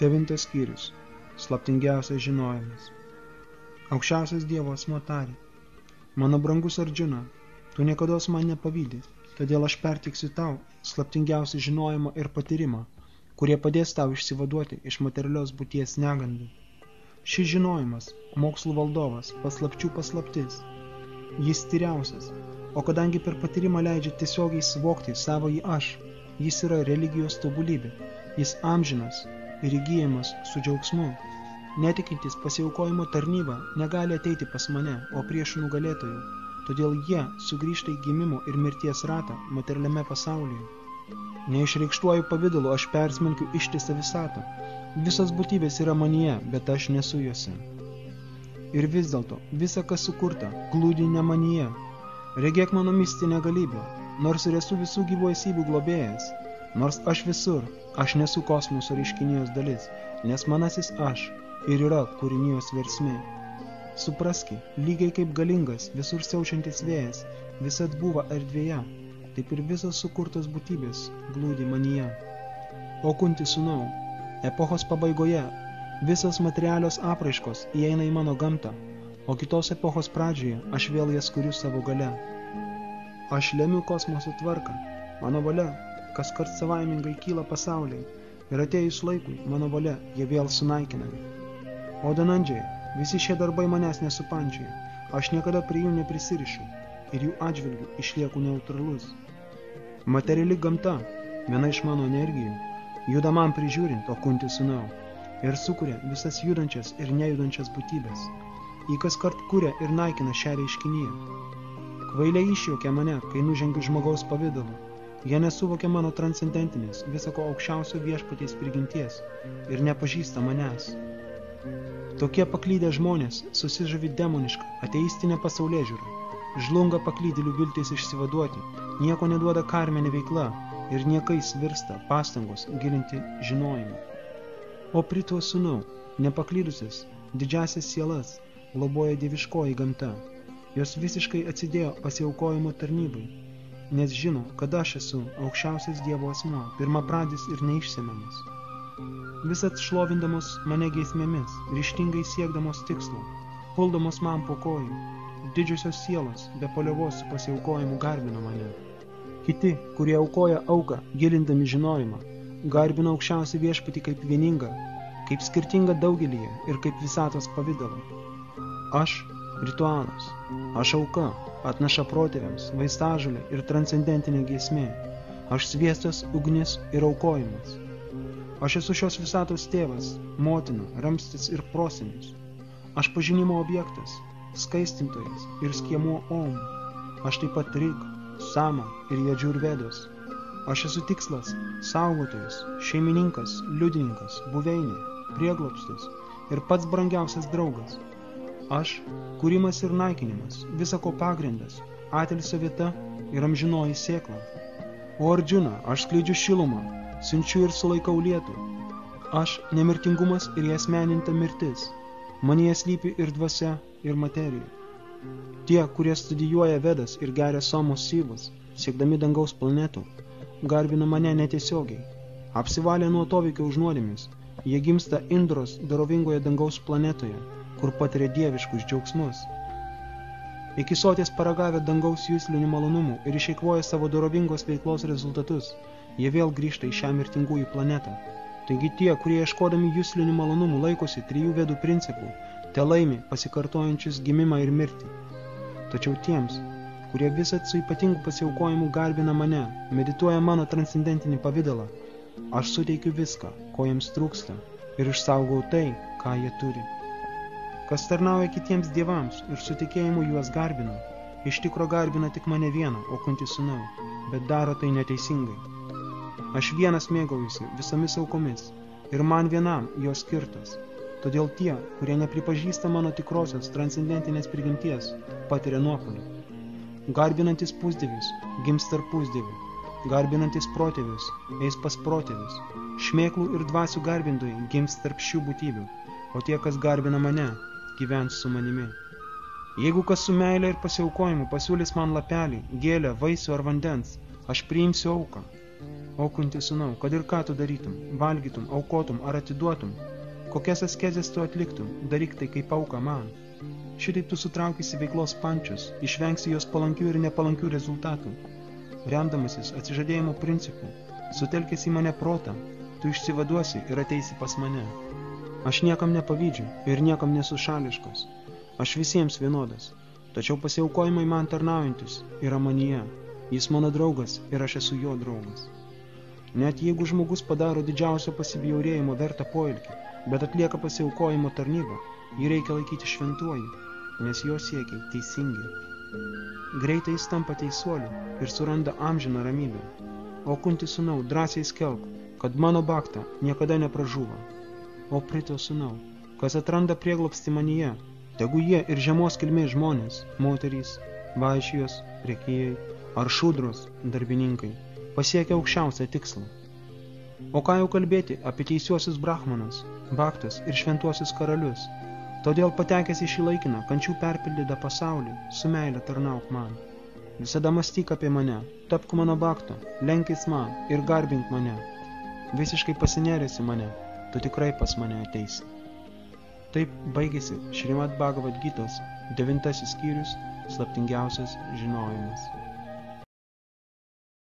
9 skyrius. Slaptingiausias žinojimas. Aukščiausias Dievo asmuo tarė: Mano brangus Ardžuna, tu niekados man nepavydi, todėl aš pertiksiu tau slaptingiausią žinojimą ir patyrimą, kurie padės tau išsivaduoti iš materialios būties negandų. Šis žinojimas – mokslų valdovas, paslapčių paslaptis. Jis tyriausias, o kadangi per patyrimą leidžia tiesiogiai suvokti savąjį aš, jis yra religijos tobulybė, jis amžinas ir įgyjamas su džiaugsmu. Netikintis pasiaukojimo tarnyba negali ateiti pas mane, o priešų nugalėtojų, todėl jie sugrįžta į gimimo ir mirties ratą materialiame pasaulyje. Neišreikštuoju pavidalu aš persmelkiu ištisą visatą. Visos būtybės yra manyje, bet aš nesu juose. Ir vis dėlto, visa, kas sukurta, glūdi ne manyje. Regėk mano mistinę galybę, nors ir esu visų gyvoesybių globėjas, nors aš visur, aš nesu kosmoso reiškinijos dalis, nes manasis aš ir yra kūrinijos versmė. Supraski, lygiai kaip galingas, visur siaučiantis vėjas, visad buvo erdvėje, taip ir visos sukurtos būtybės glūdi manyje. O Kunti sūnau, epochos pabaigoje visos materialios apraiškos įeina į mano gamtą, o kitos epochos pradžioje aš vėl jas kuriu savo gale. Aš lemiu kosmoso tvarką, mano valia kas kart savaimingai kyla pasauliai, ir atėjus laikui, mano valia, jie vėl sunaikinami. O danandžiai, visi šie darbai manęs nesupančioja, aš niekada prie jų neprisirišu, ir jų atžvilgių išlieku neutralus. Materiali gamta, viena iš mano energijų, juda man prižiūrint, o Kunti sūnau, ir sukuria visas judančias ir nejudančias būtybės. Ji kas kart kuria ir naikina šią reiškiniją. Kvailiai išjuokia mane, kai nužengiu žmogaus pavidalu. Jie nesuvokia mano transcendentinės, visako aukščiausio viešpaties prigimties ir nepažįsta manęs. Tokie paklydę žmonės susižavi demonišką, ateistinę pasaulėžiūrą. Žlunga paklydėlių viltis išsivaduoti, nieko neduoda karmenė veikla ir niekais virsta pastangos gilinti žinojimą. O Prito sūnau, nepaklydusias, didžiasias sielas globoja dieviškoji gamta. Jos visiškai atsidėjo pasiaukojimo tarnybai, nes žino, kad aš esu aukščiausias Dievo asmuo, pirmapradis ir neišsemiamas. Visat šlovindamos mane geismėmis, ryžtingai siekdamos tikslo, puldamos man po kojų, didžiosios sielos be paliovos su pasiaukojimu garbina mane. Kiti, kurie aukoja auką, gilindami žinojimą, garbina aukščiausią viešpatį kaip vieningą, kaip skirtingą daugelyje ir kaip visatos pavidalą. Aš ritualas, aš auka, atnaša protėviams, vaistažolė ir transcendentinė giesmė. Aš sviestas, ugnis ir aukojimas. Aš esu šios visatos tėvas, motina, ramstis ir prosenis. Aš pažinimo objektas, skaistintojas ir skiemuo Om. Aš taip pat Rig, Sama ir Jadžurvedos. Aš esu tikslas, saugotojas, šeimininkas, liudininkas, buveinė, prieglobstis ir pats brangiausias draugas. Aš, kūrimas ir naikinimas, visako pagrindas, atilsio vieta ir amžinoji sėkla. O Ardžuna, aš skleidžiu šilumą, siunčiu ir sulaikau lietų. Aš nemirtingumas ir įasmeninta mirtis. Manyje slypi ir dvasia, ir materija. Tie, kurie studijuoja Vedas ir geria Somos syvus, siekdami dangaus planetų, garbina mane netiesiogiai. Apsivalę nuo tovykio už nuodėmes, jie gimsta Indros dorovingoje dangaus planetoje, kur patiria dieviškus džiaugsmus. Iki soties paragavę dangaus juslinių malonumų ir išeikvoja savo dorovingos veiklos rezultatus, jie vėl grįžta į šią mirtingųjų planetą. Taigi tie, kurie ieškodami juslinių malonumų laikosi 3 vedų principų, te laimi pasikartojančius gimimą ir mirtį. Tačiau tiems, kurie visat su ypatingu pasiaukojimu garbina mane, medituoja mano transcendentinį pavidalą, aš suteikiu viską, ko jiems trūksta, ir išsaugau tai, ką jie turi. Kas tarnauja kitiems dievams ir su tikėjimu juos garbina, iš tikro garbina tik mane vieną, o Kunti sūnau, bet daro tai neteisingai. Aš vienas mėgaujusi visomis aukomis ir man vienam jos skirtas. Todėl tie, kurie nepripažįsta mano tikrosios transcendentinės prigimties, patiria nuopuolį. Garbinantis pusdievis gims tarp pusdievių, garbinantis protėvius eis pas protėvius, šmėklų ir dvasių garbintojai gims tarp šių būtybių, o tie, kas garbina mane, gyvens su manimi. Jeigu kas su meile ir pasiaukojimu pasiūlys man lapelį, gėlę, vaisių ar vandens, aš priimsiu auką. O kunti sūnau, kad ir ką tu darytum, valgytum, aukotum ar atiduotum, kokias askezes tu atliktum, daryk tai kaip auka man. Šitaip tu sutraukysi veiklos pančius, išvengsi jos palankių ir nepalankių rezultatų. Remdamasis atsižadėjimo principu, sutelkęs į mane protą, tu išsivaduosi ir ateisi pas mane. Aš niekam nepavydžiu ir niekam nesu šališkas. Aš visiems vienodas, tačiau pasiaukojimai man tarnaujantis yra manyje. Jis mano draugas ir aš esu jo draugas. Net jeigu žmogus padaro didžiausio pasibjaurėjimo vertą poelgį, bet atlieka pasiaukojimo tarnybą, jį reikia laikyti šventuoju, nes jo siekiai teisingi. Greitai jis tampa teisuoliu ir suranda amžiną ramybę. O kunti sūnau, drąsiai skelbk, kad mano bakta niekada nepražūva. O prito sūnau, kas atranda prieglobstį manyje, tegu jie ir žemos kilmės žmonės, moterys, vaišijos, prekėjai ar šudros darbininkai, pasiekia aukščiausią tikslą. O ką jau kalbėti apie teisiuosius brahmanas, baktas ir šventuosius karalius, todėl patekęs į šį laikiną, kančių perpildytą pasaulį, su meile tarnauk man. Visada mąstyk apie mane, tapk mano bakto, lenkis man ir garbink mane. Visiškai pasineręs į mane, tu tikrai pas mane ateisi. Taip baigėsi Šrimad Bhagavad Gitos 9 skyrius, slaptingiausias žinojimas.